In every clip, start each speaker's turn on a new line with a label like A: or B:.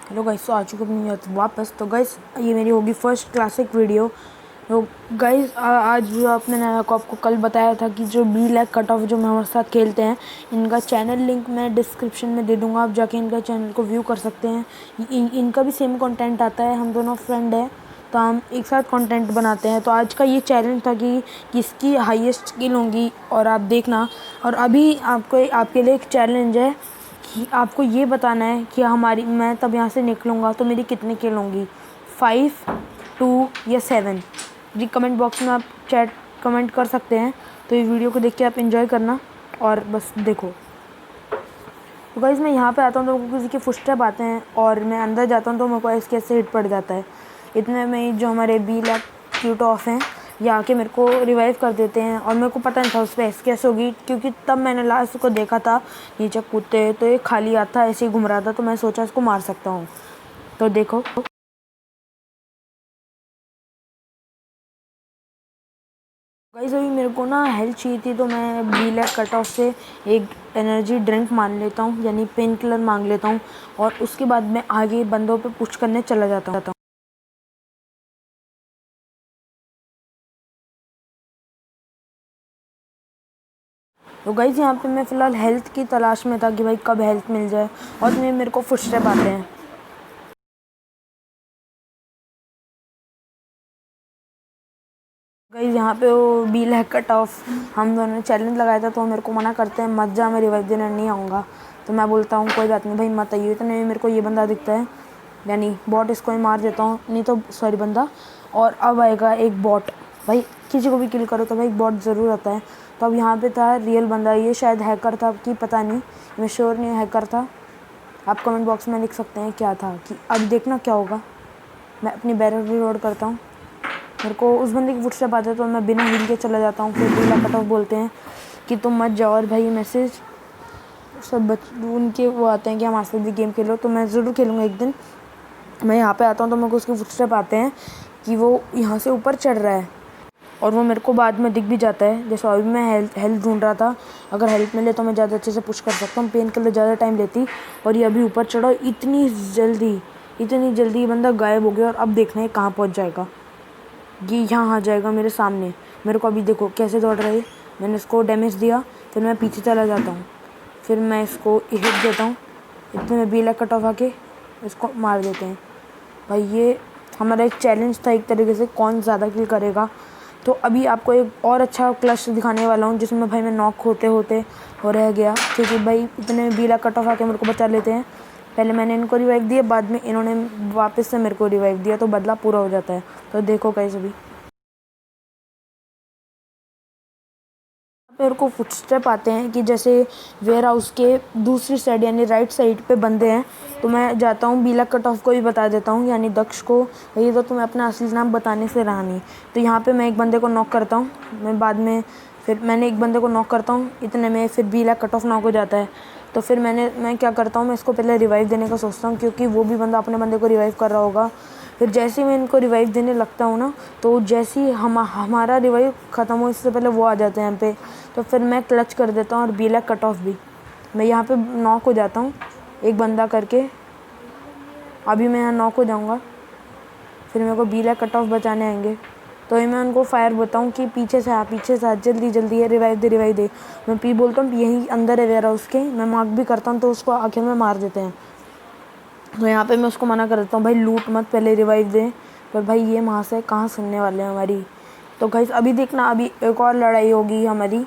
A: Hello guys, तो आ चुके अपनी वापस। तो गाइस ये मेरी होगी फर्स्ट क्लासिक वीडियो। तो गाइस आज जो आपको कल बताया था कि जो बी लैक कट ऑफ जो हमारे साथ खेलते हैं, इनका चैनल लिंक मैं डिस्क्रिप्शन में दे दूंगा। आप जाके इनका चैनल को व्यू कर सकते हैं। इनका भी सेम कंटेंट आता है, हम दोनों फ्रेंड हैं तो हम एक साथ कंटेंट बनाते हैं। तो आज का ये चैलेंज था कि किसकी हाईएस्ट किल होंगी, और आप देखना। और अभी आपके लिए एक चैलेंज है कि आपको ये बताना है कि मैं तब यहाँ से निकलूँगा तो मेरी कितनी किल होंगी, 5, 2 या 7। जी कमेंट बॉक्स में आप कमेंट कर सकते हैं। तो ये वीडियो को देख के आप एंजॉय करना और बस देखो। तो गाइस मैं यहाँ पे आता हूँ तो किसी के फुटस्टेप आते हैं और मैं अंदर जाता हूँ तो मेरे को ऐसे कैसे हिट पड़ जाता है। इतने में जो हमारे बी लैक क्यूट ऑफ हैं ये आके मेरे को रिवाइव कर देते हैं, और मेरे को पता नहीं था उस पर ऐसे कैसे होगी, क्योंकि तब मैंने लास्ट को देखा था नीचे कूदते तो ये खाली आता ऐसे ही घूम रहा था, तो मैं सोचा इसको मार सकता हूँ। तो देखो गाइस, अभी मेरे को ना हेल्थ चाहिए थी तो मैं बी लैक कट ऑफ से एक एनर्जी ड्रिंक मान लेता हूँ, यानी पेन किलर मांग लेता हूँ, और उसके बाद मैं आगे बंदों पे पुश करने चला जाता हूँ। तो गाइस यहाँ पे मैं फ़िलहाल हेल्थ की तलाश में था कि भाई कब हेल्थ मिल जाए, और इसमें मेरे को फुटस्टेप आते हैं। गाइस यहाँ पे वो बी लैक कट ऑफ, हम दोनों ने चैलेंज लगाया था तो वो मेरे को मना करते हैं, मत जा, मैं रिवाइव देने नहीं आऊँगा। तो मैं बोलता हूँ कोई बात नहीं भाई, मत आइए। इतने में मेरे को ये बंदा दिखता है, यानी बॉट, इसको ही मार देता हूँ, नहीं तो सॉरी बंदा। और अब आएगा एक बॉट। भाई किसी को भी किल करो तो भाई एक बॉट ज़रूर आता है। तो अब यहाँ पे था रियल बंदा, ये शायद हैकर था कि पता नहीं, मैं श्योर नहीं हैकर था। आप कमेंट बॉक्स में लिख सकते हैं क्या था। कि अब देखना क्या होगा। मैं अपनी बैरल रिलोड करता हूँ, मेरे को उस बंदे की फुटस्टेप आते तो मैं बिना हिल के चला जाता हूँ। फिर बीला कट ऑफ बोलते हैं कि तुम मत जाओ, और भाई मैसेज सब उनके वो आते हैं कि हमारे साथ भी गेम खेलो। तो मैं ज़रूर खेलूँगा एक दिन। मैं यहाँ पे आता हूँ तो मेरे को उसके फुटस्टेप आते हैं कि वो यहाँ से ऊपर चढ़ रहा है, और वो मेरे को बाद में दिख भी जाता है। जैसे अभी मैं हेल्थ ढूंढ रहा था, अगर हेल्थ मिले तो मैं ज़्यादा अच्छे से पुश कर सकता हूँ। पेन के लिए ज़्यादा टाइम लेती, और ये अभी ऊपर चढ़ा, इतनी जल्दी बंदा गायब हो गया। और अब देखना है कहाँ पहुँच जाएगा। ये यहाँ आ जाएगा मेरे सामने। मेरे को अभी देखो कैसे दौड़ रहा है। मैंने इसको डैमेज दिया, फिर मैं पीछे चला जाता हूँ, फिर मैं इसको हिट देता हूँ। इतने में बी लैक कट ऑफ आके इसको मार देते हैं। भाई ये हमारा एक चैलेंज था एक तरीके से, कौन ज़्यादा किल करेगा। तो अभी आपको एक और अच्छा क्लच दिखाने वाला हूँ जिसमें भाई मैं नॉक होते होते हो रह गया, क्योंकि भाई इतने में बी लैक कट ऑफ आके मेरे को बचा लेते हैं। पहले मैंने इनको रिवाइव दिया, बाद में इन्होंने वापस से मेरे को रिवाइव दिया, तो बदला पूरा हो जाता है। तो देखो कैसे भी मेरे को फुटस्टेप आते हैं कि जैसे वेयर हाउस के दूसरी साइड यानी राइट साइड पे बंदे हैं। तो मैं जाता हूँ, बीला कट ऑफ को भी बता देता हूँ, यानी दक्ष को। ये तो तुम्हें अपना असली नाम बताने से रहा नहीं। तो यहाँ पे मैं एक बंदे को नॉक करता हूँ, मैं बाद में फिर मैंने एक बंदे को नॉक करता हूँ, इतने में फिर बीला कट ऑफ नॉक हो जाता है। तो फिर मैं क्या करता हूँ, मैं इसको पहले रिवाइव देने का सोचता हूँ, क्योंकि वो भी बंदा अपने बंदे को रिवाइव कर रहा होगा। फिर जैसे ही मैं इनको रिवाइव देने लगता हूँ ना, तो जैसे ही हमारा रिवाइव ख़त्म हो, इससे पहले वो आ जाते हैं यहाँ पे। तो फिर मैं क्लच कर देता हूँ, और बी लैक कट ऑफ भी मैं यहाँ पे नॉक हो जाता हूँ एक बंदा करके। अभी मैं यहाँ नॉक हो जाऊँगा, फिर मेरे को बी लैक कट ऑफ बचाने आएंगे। तो ये मैं उनको फायर बताऊँ कि पीछे से पीछे से जल्दी जल्दी है, रिवाइव दे। मैं पी बोलता हूँ, यहीं अंदर है वेयर हाउस के। मैं मार्क भी करता हूँ तो उसको आखिर में मार देते हैं। तो यहाँ पे मैं उसको मना कर देता हूँ, भाई लूट मत, पहले रिवाइव दे। पर भाई ये वहाँ से कहाँ सुनने वाले हैं हमारी। तो गाइस अभी देखना, अभी एक और लड़ाई होगी हमारी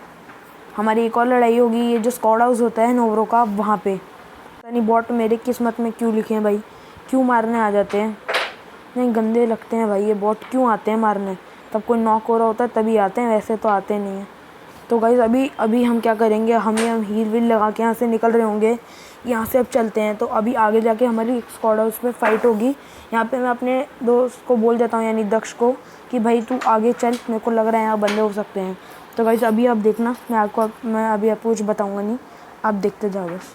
A: एक और लड़ाई होगी। ये जो स्क्वाड हाउस होता है नोब्रो का, वहाँ पे पता नहीं बॉट मेरे किस्मत में क्यों लिखे हैं भाई, क्यों मारने आ जाते हैं। नहीं, गंदे लगते हैं भाई ये बॉट, क्यों आते हैं मारने। तब कोई नॉक हो रहा होता है तभी आते हैं, वैसे तो आते नहीं हैं। तो गाइस अभी अभी हम क्या करेंगे, हम हील वील लगा के यहाँ से निकल रहे होंगे। यहाँ से अब चलते हैं, तो अभी आगे जाके हमारी स्क्वाड हाउस में फ़ाइट होगी। यहाँ पे मैं अपने दोस्त को बोल देता हूँ, यानी दक्ष को, कि भाई तू आगे चल, मेरे को लग रहा है यहाँ बंदे हो सकते हैं। तो गाइस अभी आप देखना, मैं अभी आपको कुछ बताऊँगा नहीं, आप देखते जाओ बस।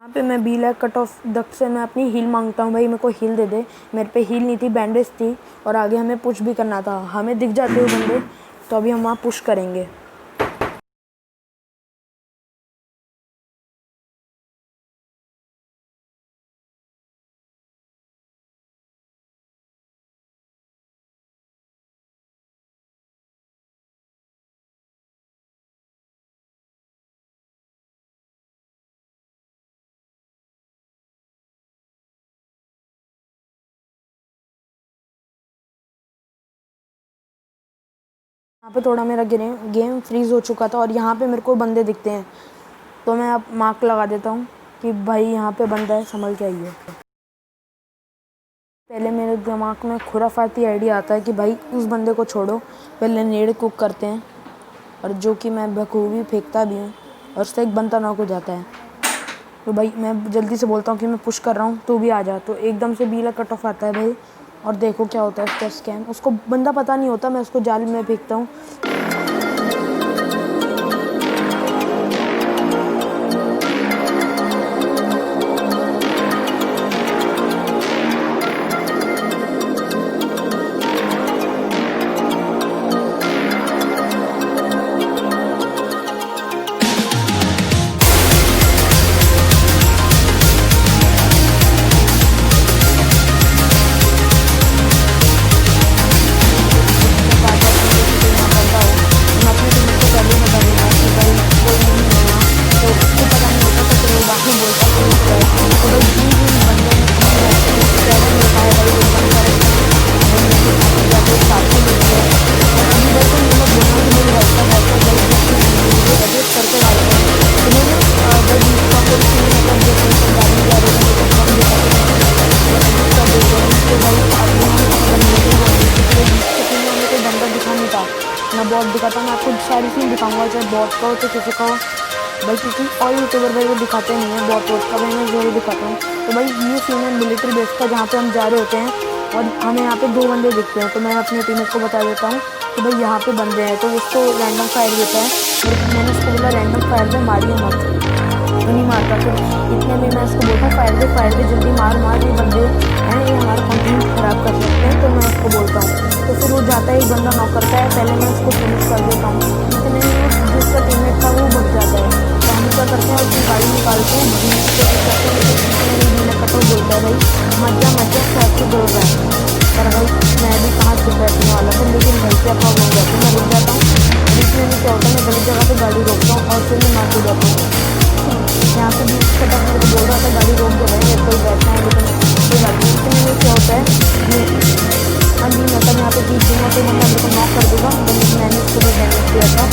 A: यहाँ पे मैं बी लैक कट ऑफ दक्ष से मैं अपनी हील मांगता हूँ, भाई मेरे को हील दे दे। मेरे पे हील नहीं थी, बैंडेज थी और आगे हमें पुश भी करना था। हमें दिख जाते हुए बंदे तो अभी हम वहाँ पुश करेंगे। यहाँ पे थोड़ा मेरा गेम फ्रीज हो चुका था और यहाँ पे मेरे को बंदे दिखते हैं, तो मैं अब मार्क लगा देता हूँ कि भाई यहाँ पे बंदा है, संभल के आइए। पहले मेरे दिमाग में खुराफाती आइडिया आता है कि भाई उस बंदे को छोड़ो, पहले नेड़ कुक करते हैं, और जो कि मैं बखूबी फेंकता भी हूँ और उससे एक बंदा नॉक हो जाता है। तो भाई मैं जल्दी से बोलता हूँ कि मैं पुश कर रहा हूँ, तू भी आ जा। तो एकदम से बीला कट ऑफ आता है भाई, और देखो क्या होता है उसका स्कैम। उसको बंदा पता नहीं होता, मैं उसको जाल में फेंकता हूँ। मैं बॉट दिखाता हूँ, मैं आपको सारी सीन दिखाऊंगा, चाहे बॉट का हो तो किसी का हो भाई, क्योंकि और यूट्यूबर भाई वो दिखाते नहीं है बॉट वॉट का, भाई मैं जरूर दिखाता हूँ। तो भाई ये सीन है मिलिट्री बेस का, जहाँ पे हम जा रहे होते हैं और हमें यहाँ पे 2 बंदे दिखते हैं। तो मैं अपने टीममेट को बता देता हूँ कि भाई यहाँ पे बंदे हैं, तो उसको रैंडम फायर देता है। और मैंने उसको बोला रैंडम फायर दे, मारिए मत, तो नहीं मारता। फिर इतने में मैं उसको बोलता हूँ फायर दे जल्दी, मार ये बंदे हैं, ये हमारा कंटेंट ख़राब कर सकते हैं। तो मैं उसको बोलता हूँ, तो फिर वो जाता है, एक बंदा नॉक करता है, पहले मैं उसको फिनिश कर देता हूँ। इतने में जिसका टीममेट था वो बच जाता है। तो हम क्या करते हैं, उसकी गाड़ी निकालते हैं, जीप से कुछ करते हैं, लेकिन मेरा कटो बोलता है भाई मत जा साथ से दौड़ रहा है। पर भाई मैं भी कहाँ से बैठने वाला था, लेकिन भाई क्या प्रॉब्लम हो जाती है, मैं रुक जाता हूँ। बीच में भी क्या होता है, मैं गलत जगह पर गाड़ी रोकता हूँ और फिर मैं मार हो जाता हूँ। यहाँ पे भी उसका तक मेरे को बोल रहा था गाड़ी रोक दो भाई, मेरे को बैठना है, लेकिन कोई बात नहीं। इतने में क्या होता है, नहीं मतलब यहाँ पे जीत दूँगा तो बंदा मेरे को नॉक कर देगा, लेकिन मैंने उसको भी डैमेज किया था।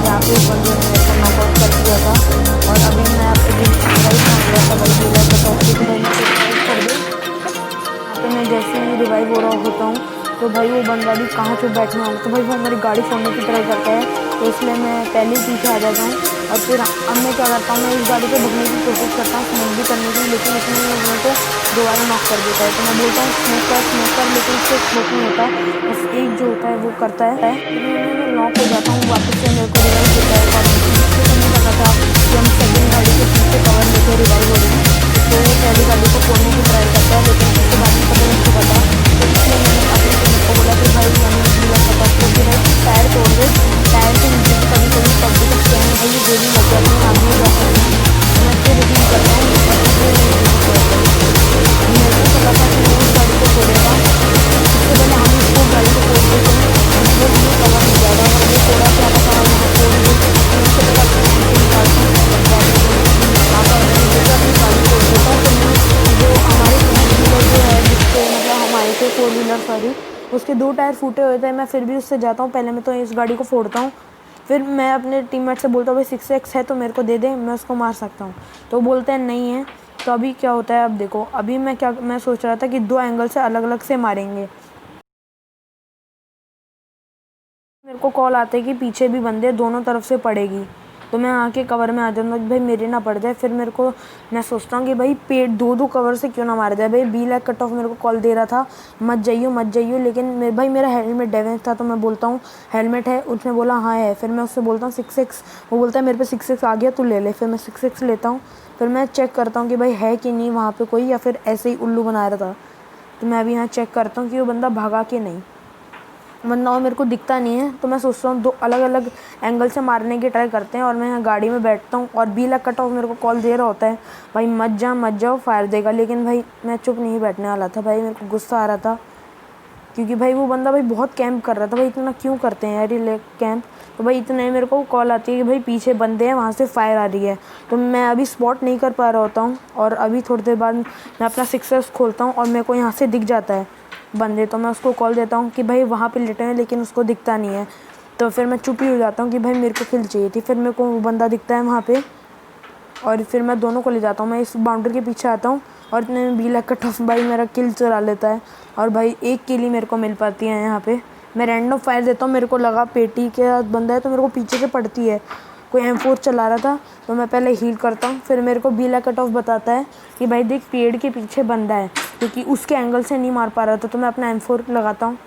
A: जहाँ पे बंदे ने मेरे को नॉक आउट कर दिया था, और अभी मैं यहाँ पे रिवाइव मांग रहा था भाई, बोला था तो उसको मैंने रिवाइव कर दी। यहाँ पे मैं जैसे ही रिवाइव हो रहा होता हूँ तो भाई वो बंदा भी कहाँ पे बैठना हो, तो भाई वो मेरी गाड़ी फोड़ने की ट्राई करता है, तो इसलिए मैं पहले ही पीछे आ जाता हूँ। और फिर अब मैं क्या करता हूँ, मैं इस गाड़ी को भगने की कोशिश करता हूँ, स्मोक भी करने की, लेकिन इसमें मेरे को दोबारा नॉक कर देता है। तो मैं बोलता हूँ स्मोक कर, लेकिन उससे स्मोक नहीं होता, बस एक जो होता है वो करता है। मैं नॉक हो जाता हूँ, वापस से मेरे को रिवाइव देता है। और मुझे नहीं पता था कि हम सेकेंड गाड़ी के पीछे कवर लेके रिवाइव हो रहे हैं, तो वो पहली गाड़ी को फोड़ने की ट्राई करता है, लेकिन उसके बाद में पता नहीं पता। तो इसलिए मैंने अपने टीम को बोला कि भाई मैंने मिला पता तो कि भाई टायर तोड़ दे, टायर के नीचे कभी कभी पब्लिक स्कैन भाई ये गोली लग जाती है, आगे हो जाता है। मैं इसको रिव्यू करता हूँ और इसलिए मेरे को पता था कि वो उस गाड़ी को तोड़ेगा, इससे पहले हम उसको गाड़ी को तोड़ देते हैं, वो मुझे कवर हो जाएगा। अगर वो थोड़ा सा आता था वहाँ तोड़ दे तो उससे पहले अपने पीछे निकालता हूँ और गाड़ी को आता है, जैसे अपनी गाड़ी तोड़ देता हूँ। तो मैं जो हमारे जो है जिससे मतलब हमारे थे 4 व्हीलर सॉरी, उसके 2 टायर फूटे हुए थे, मैं फिर भी उससे जाता हूँ, पहले मैं तो इस गाड़ी को फोड़ता हूँ। फिर मैं अपने टीममेट से बोलता हूँ भाई 6x है तो मेरे को दे दे, मैं उसको मार सकता हूँ। तो बोलते हैं नहीं है। तो अभी क्या होता है, अब देखो अभी मैं सोच रहा था कि 2 एंगल से अलग अलग से मारेंगे। मेरे को कॉल आते कि पीछे भी बंदे दोनों तरफ से पड़ेगी, तो मैं आके कवर में आ जाऊँगा कि भाई मेरे ना पड़ जाए। फिर मेरे को मैं सोचता हूँ कि भाई पेट 2-2 कवर से क्यों ना मार जाए। भाई बी लाख कट ऑफ मेरे को कॉल दे रहा था मत जाइयो, लेकिन भाई मेरा हेलमेट डैमेज था। तो मैं बोलता हूँ हेलमेट है, उसने बोला हाँ है। फिर मैं उससे बोलता हूँ 6x, वो बोलता है मेरे पे 6x आ गया तू ले ले। फिर मैं 6x लेता हूँ। फिर मैं चेक करता हूँ कि भाई है कि नहीं वहाँ पे कोई, या फिर ऐसे ही उल्लू बना रहा था। तो मैं अभी यहाँ चेक करता हूँ कि वो बंदा भागा कि नहीं। वरना वो मेरे को दिखता नहीं है। तो मैं सोचता हूँ 2 अलग-अलग एंगल से मारने की ट्राई करते हैं। और मैं यहाँ गाड़ी में बैठता हूँ और बी लाख कट ऑफ मेरे को कॉल दे रहा होता है भाई मत जाओ फायर देगा। लेकिन भाई मैं चुप नहीं बैठने वाला था। भाई मेरे को गुस्सा आ रहा था क्योंकि भाई वो बंदा भाई बहुत कैंप कर रहा था। भाई इतना क्यों करते हैं यार ये लोग कैंप। तो भाई इतने मेरे को कॉल आती है कि भाई पीछे बंदे हैं, वहाँ से फायर आ रही है। तो मैं अभी स्पॉट नहीं कर पा रहा होता हूँ। और अभी थोड़ी देर बाद मैं अपना 6x खोलता हूँ और मेरे को यहाँ से दिख जाता है बंदे। तो मैं उसको कॉल देता हूँ कि भाई वहाँ पे लेटे हैं, लेकिन उसको दिखता नहीं है। तो फिर मैं चुप ही हो जाता हूँ कि भाई मेरे को किल चाहिए थी। फिर मेरे को वो बंदा दिखता है वहाँ पे और फिर मैं दोनों को ले जाता हूँ। मैं इस बाउंड्री के पीछे आता हूँ और इतने में बी लाख कट ऑफ भाई मेरा किल चुरा लेता है। और भाई 1 किल ही मेरे को मिल पाती है यहाँ पे। मैं रैंडम फायर देता हूँ, मेरे को लगा पेटी के साथ बंदा है तो मेरे को पीछे से पड़ती है। कोई M4 चला रहा था तो मैं पहले हील करता हूँ। फिर मेरे को बी लाख कट ऑफ बताता है कि भाई देख पेड़ के पीछे बंदा है, क्योंकि उसके एंगल से नहीं मार पा रहा था। तो मैं अपना M4 लगाता हूँ।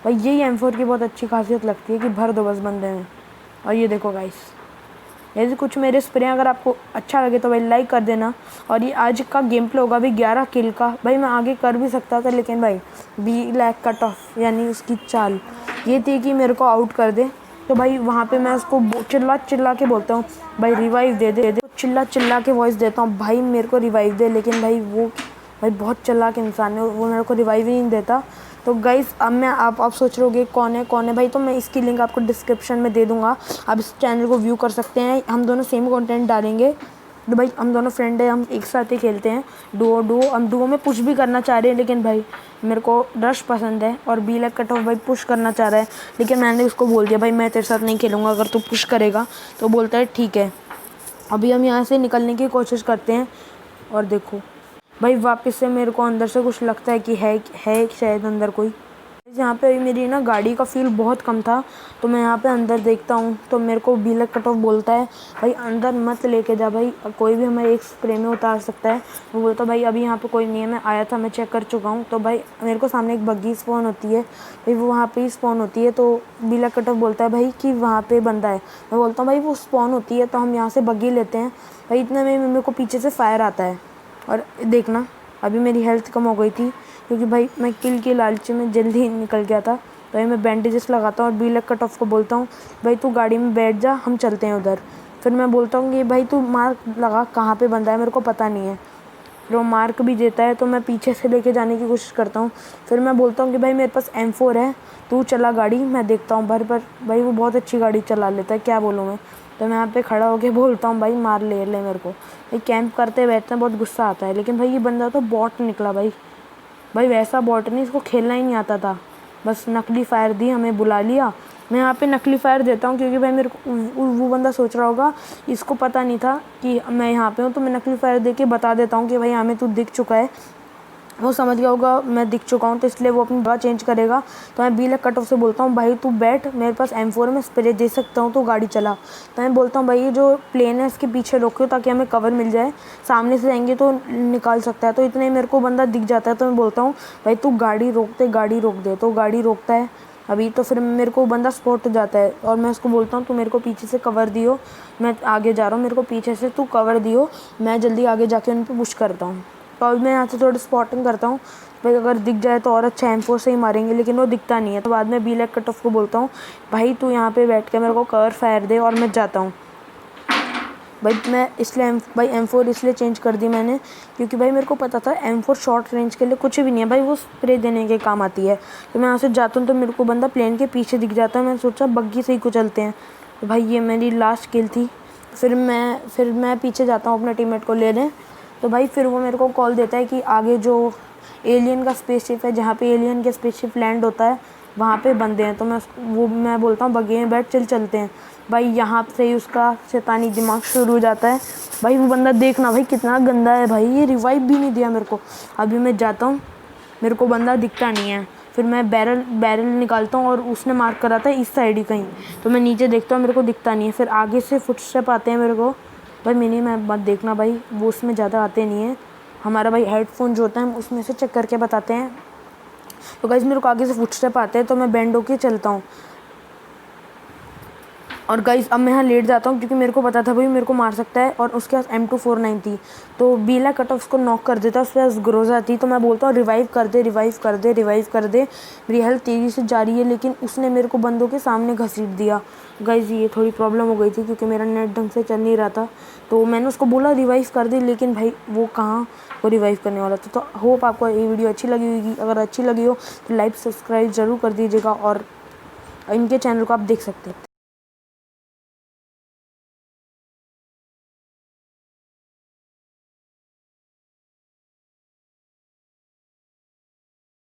A: भाई यही M4 की बहुत अच्छी खासियत लगती है कि भर दो बस बंदे में। और ये देखो गाइस, ऐसे कुछ मेरे स्प्रे। अगर आपको अच्छा लगे तो भाई लाइक कर देना। और ये आज का गेम प्ले होगा भाई 11 किल का। भाई मैं आगे कर भी सकता था, लेकिन भाई बी लाख कट ऑफ यानी उसकी चाल ये थी कि मेरे को आउट कर दे। तो भाई वहाँ पे मैं उसको चिल्ला के बोलता हूँ भाई रिवाइव दे दे। चिल्ला के वॉइस देता हूँ भाई मेरे को रिवाइव दे। लेकिन भाई बहुत चालाक इंसान है, वो मेरे को रिवाइव ही नहीं देता। तो गाइज़ अब मैं आप सोच रहे होगे कौन है भाई। तो मैं इसकी लिंक आपको डिस्क्रिप्शन में दे दूँगा, आप इस चैनल को व्यू कर सकते हैं। हम दोनों सेम कंटेंट डालेंगे। तो भाई हम दोनों फ्रेंड हैं, हम एक साथ ही खेलते हैं डुओ। हम डुओ में पुश भी करना चाह रहे हैं, लेकिन भाई मेरे को रश पसंद है और बी लाख कट ऑफ भाई पुश करना चाह रहा है। लेकिन मैंने उसको बोल दिया भाई मैं तेरे साथ नहीं खेलूँगा अगर तू पुश करेगा। तो बोलता है ठीक है। अभी हम यहाँ से निकलने की कोशिश करते हैं। और देखो भाई वापस से मेरे को अंदर से कुछ लगता है कि है शायद अंदर कोई। यहाँ पे मेरी ना गाड़ी का फ्यूल बहुत कम था। तो मैं यहाँ पे अंदर देखता हूँ तो मेरे को बी लाख कट ऑफ बोलता है भाई अंदर मत लेके जा भाई, कोई भी हमें एक स्प्रे में उतार सकता है। वो बोलता भाई अभी यहाँ पे कोई नहीं है, मैं आया था, मैं चेक कर चुका हूँ। तो भाई मेरे को सामने एक बग्गी स्पॉन होती है भाई, वो वहाँ पर ही स्पॉन होती है। तो बी लाख कट ऑफ बोलता है भाई कि वहाँ पर बंदा है। मैं बोलता हूँ भाई वो स्पॉन होती है तो हम यहाँ से बग्गी लेते हैं। भाई इतने में मेरे को पीछे से फायर आता है। और देखना अभी मेरी हेल्थ कम हो गई थी क्योंकि भाई मैं किल के लालच में जल्दी ही निकल गया था। तो भाई मैं बैंडेजेस लगाता हूँ और बी लाख कट ऑफ को बोलता हूँ भाई तू गाड़ी में बैठ जा, हम चलते हैं उधर। फिर मैं बोलता हूँ कि भाई तू मार्क लगा कहाँ पे बंदा है, मेरे को पता नहीं है। फिर वो मार्क भी देता है तो मैं पीछे से लेके जाने की कोशिश करता हूँ। फिर मैं बोलता हूँ कि भाई मेरे पास M4 है, तू चला गाड़ी, मैं देखता हूँ। पर भाई वो बहुत अच्छी गाड़ी चला लेता है, क्या बोलूँ मैं। तो मैं यहाँ पे खड़ा होके बोलता हूँ भाई मार ले मेरे को। भाई कैंप करते बैठते हैं, बहुत गुस्सा आता है। लेकिन भाई ये बंदा तो बॉट निकला भाई वैसा बॉट नहीं, इसको खेलना ही नहीं आता था। बस नकली फायर दी, हमें बुला लिया। मैं यहाँ पे नकली फायर देता हूँ क्योंकि भाई मेरे को वो बंदा सोच रहा होगा, इसको पता नहीं था कि मैं यहाँ पे हूँ। तो मैं नकली फायर दे के बता देता हूँ कि भाई हमें तू दिख चुका है। वो समझ गया होगा मैं दिख चुका हूँ, तो इसलिए वो अपनी जगह चेंज करेगा। तो मैं बी लाख कट ऑफ से बोलता हूँ भाई तू बैठ, मेरे पास M4 में स्प्रे दे सकता हूँ, तो गाड़ी चला। तो मैं बोलता हूँ भाई ये जो प्लेन है इसके पीछे रोको ताकि हमें कवर मिल जाए, सामने से जाएंगे तो निकाल सकता है। तो इतने मेरे को बंदा दिख जाता है। तो मैं बोलता हूँ भाई तू गाड़ी रोक दे। तो गाड़ी रोकता है अभी। तो फिर मेरे को बंदा स्पॉट हो जाता है और मैं उसको बोलता हूँ तू मेरे को पीछे से कवर दियो, मैं आगे जा रहा हूँ, मेरे को पीछे से तू कवर दियो, मैं जल्दी आगे जाके उन पर पुश करता हूँ। तो अब मैं यहाँ से थोड़ी स्पॉटिंग करता हूँ भाई, अगर दिख जाए तो और अच्छा M4 से ही मारेंगे, लेकिन वो दिखता नहीं है। तो बाद में बी लाख कट ऑफ को बोलता हूँ भाई तू यहाँ पे बैठ के मेरे को कवर फायर दे और मैं जाता हूँ। भाई मैं इसलिए M4 इसलिए चेंज कर दी मैंने क्योंकि भाई मेरे को पता था M4 शॉर्ट रेंज के लिए कुछ भी नहीं है भाई, वो स्प्रे देने के काम आती है। तो मैं यहाँ से जाता हूँ तो मेरे को बंदा प्लेन के पीछे दिख जाता है। मैंने सोचा बग्गी से ही कुचलते हैं। तो भाई ये मेरी लास्ट किल थी। फिर मैं पीछे जाता हूँ अपने टीममेट को लेने। तो भाई फिर वो मेरे को कॉल देता है कि आगे जो एलियन का स्पेसशिप है, जहाँ पे एलियन के स्पेसशिप लैंड होता है, वहाँ पे बंदे हैं। तो मैं बोलता हूँ बग्गी में बैठ, चलते हैं। भाई यहाँ से ही उसका शैतानी दिमाग शुरू हो जाता है। भाई वो बंदा देखना भाई कितना गंदा है भाई, ये रिवाइव भी नहीं दिया मेरे को। अभी मैं जाता हूँ, मेरे को बंदा दिखता नहीं है। फिर मैं बैरल निकालता हूँ और उसने मार्क करा था इस साइड ही कहीं, तो मैं नीचे देखता हूँ, मेरे को दिखता नहीं है। फिर आगे से फुटस्टेप आते हैं मेरे को, भाई मिनी मैप मत देखना भाई, वो उसमें ज़्यादा आते नहीं है। हमारा भाई हेडफोन जो होता है हम उसमें से चेक करके बताते हैं। तो गाइस मेरे को आगे से फुटस्टेप आते हैं तो मैं बेंड होके चलता हूँ। और गाइस अब मैं यहाँ लेट जाता हूँ क्योंकि मेरे को पता था भाई मेरे को मार सकता है, और उसके पास M249 थी, तो बीला कट ऑफ उसको नॉक कर देता, उसके पास ग्रोजा थी। तो मैं बोलता हूँ रिवाइव कर दे, रिवाइव कर दे, रिवाइव कर दे। मेरी हेल्थ तेज़ी से जा रही है, लेकिन उसने मेरे को बंदों के सामने घसीट दिया। गाइस ये थोड़ी प्रॉब्लम हो गई थी क्योंकि मेरा नेट ढंग से चल नहीं रहा था, तो मैंने उसको बोला रिवाइव कर दे, लेकिन भाई वो कहाँ वो रिवाइव करने वाला था। तो होप आपको ये वीडियो अच्छी लगी होगी। अगर अच्छी लगी हो तो लाइक सब्सक्राइब ज़रूर कर दीजिएगा, और इनके चैनल को आप देख सकते हैं।